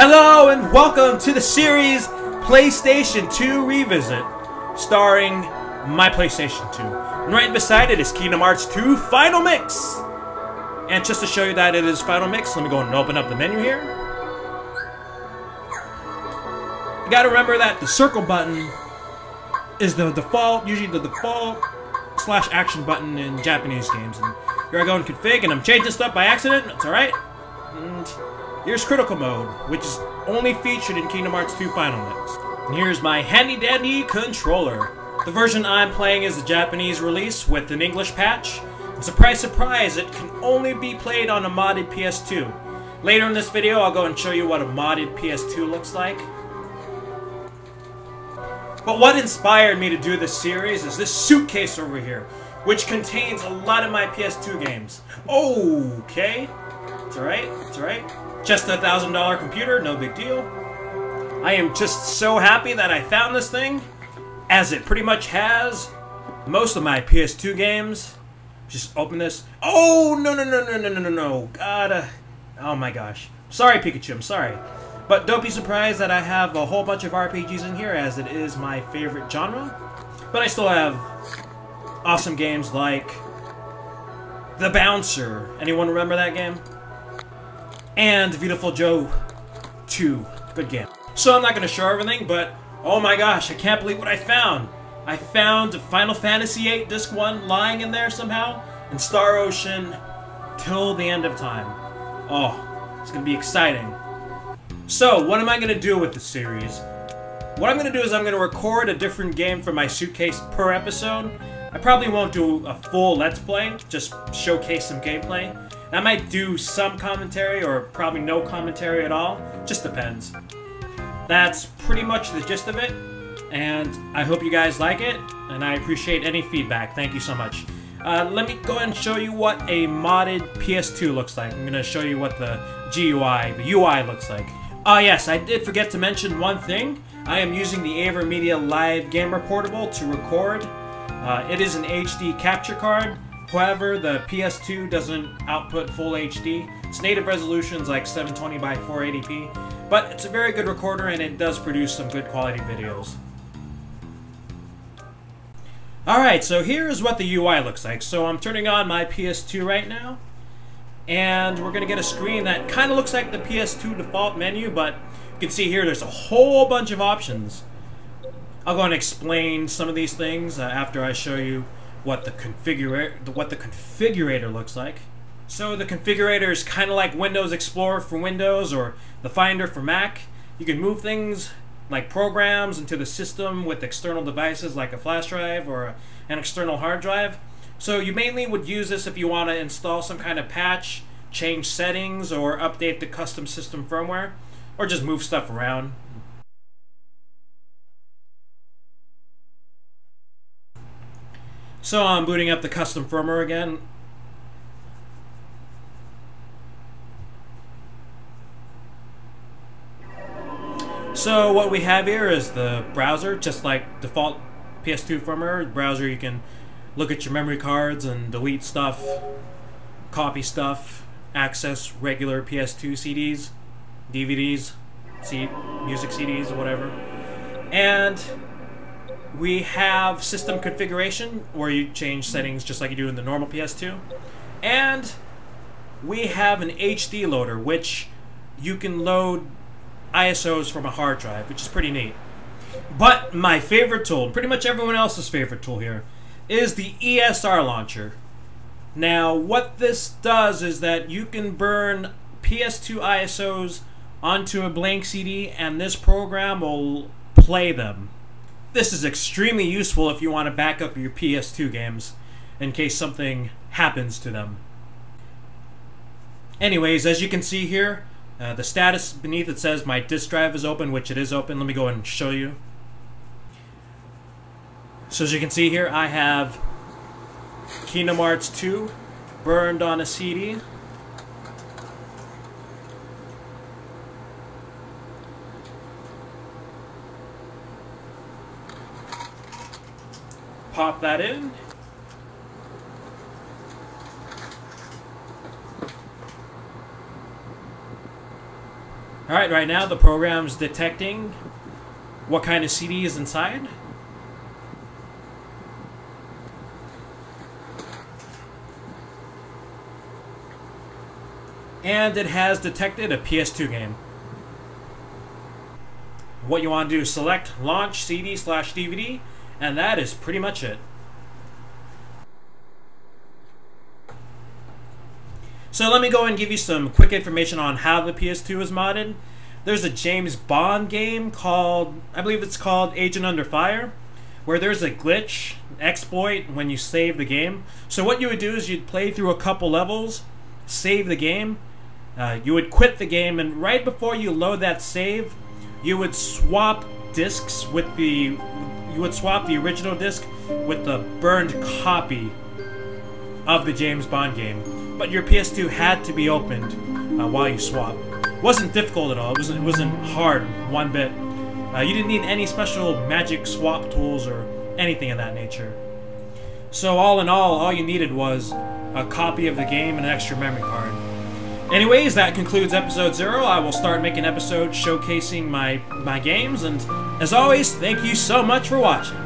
Hello and welcome to the series PlayStation 2 Revisit, starring my PlayStation 2. And right beside it is Kingdom Hearts 2 Final Mix. And just to show you that it is Final Mix, let me go and open up the menu here. You gotta remember that the circle button is the default, usually the default / action button in Japanese games. And here I go in config and I'm changing stuff by accident, it's alright. And here's critical mode, which is only featured in Kingdom Hearts 2 Final Mix. And here's my handy-dandy controller. The version I'm playing is the Japanese release with an English patch. And surprise, surprise, it can only be played on a modded PS2. Later in this video, I'll go and show you what a modded PS2 looks like. But what inspired me to do this series is this suitcase over here, which contains a lot of my PS2 games. Okay. It's alright, it's alright. Just a $1,000 computer, no big deal. I am just so happy that I found this thing, as it pretty much has most of my PS2 games. Just open this. Oh, no. God, oh my gosh. Sorry, Pikachu, I'm sorry. But don't be surprised that I have a whole bunch of RPGs in here, as it is my favorite genre. But I still have awesome games like The Bouncer. Anyone remember that game? And Beautiful Joe 2. Good game. So I'm not going to show everything, but oh my gosh, I can't believe what I found. I found Final Fantasy VIII Disc 1 lying in there somehow, and Star Ocean till the end of time. Oh, it's going to be exciting. So, what am I going to do with this series? What I'm going to do is I'm going to record a different game for my suitcase per episode. I probably won't do a full Let's Play, just showcase some gameplay. I might do some commentary, or probably no commentary at all. Just depends. That's pretty much the gist of it, and I hope you guys like it, and I appreciate any feedback. Thank you so much. Let me go ahead and show you what a modded PS2 looks like. I'm going to show you what the GUI, the UI looks like. Oh yes, I did forget to mention one thing. I am using the Avermedia Live Gamer Portable to record. It is an HD capture card. However, the PS2 doesn't output full HD. Its native resolution is like 720 by 480p, but it's a very good recorder and it does produce some good quality videos. Alright, so here is what the UI looks like. So I'm turning on my PS2 right now, and we're going to get a screen that kind of looks like the PS2 default menu, but you can see here there's a whole bunch of options. I'll go and explain some of these things after I show you what the configurator looks like. So the configurator is kind of like Windows Explorer for Windows, or the Finder for Mac. You can move things like programs into the system with external devices like a flash drive or an external hard drive. So you mainly would use this if you want to install some kind of patch, change settings, or update the custom system firmware, or just move stuff around. So I'm booting up the custom firmware again. So what we have here is the browser, just like default PS2 firmware. Browser, you can look at your memory cards and delete stuff, copy stuff, access regular PS2 CDs, DVDs, music CDs, or whatever. And we have system configuration, where you change settings just like you do in the normal PS2. And we have an HD loader, which you can load ISOs from a hard drive, which is pretty neat. But my favorite tool, pretty much everyone else's favorite tool here, is the ESR launcher. Now, what this does is that you can burn PS2 ISOs onto a blank CD, and this program will play them. This is extremely useful if you want to back up your PS2 games in case something happens to them. Anyways, as you can see here, the status beneath it says my disk drive is open, which it is open. Let me go and show you. So as you can see here, I have Kingdom Hearts 2 burned on a CD. Pop that in. Alright, right now the program's detecting what kind of CD is inside. And it has detected a PS2 game. What you want to do is select launch CD/DVD, and that is pretty much it. So let me go and give you some quick information on how the PS2 is modded. There's a James Bond game called, I believe it's called Agent Under Fire, where there's a glitch, exploit, when you save the game. So what you would do is you'd play through a couple levels, save the game, you would quit the game, and right before you load that save, you would swap discs with the, original disc with the burned copy of the James Bond game. But your PS2 had to be opened while you swap. It wasn't difficult at all. It wasn't hard one bit. You didn't need any special magic swap tools or anything of that nature. So all in all you needed was a copy of the game and an extra memory card. Anyways, that concludes episode 0. I will start making episodes showcasing my games, and as always, thank you so much for watching.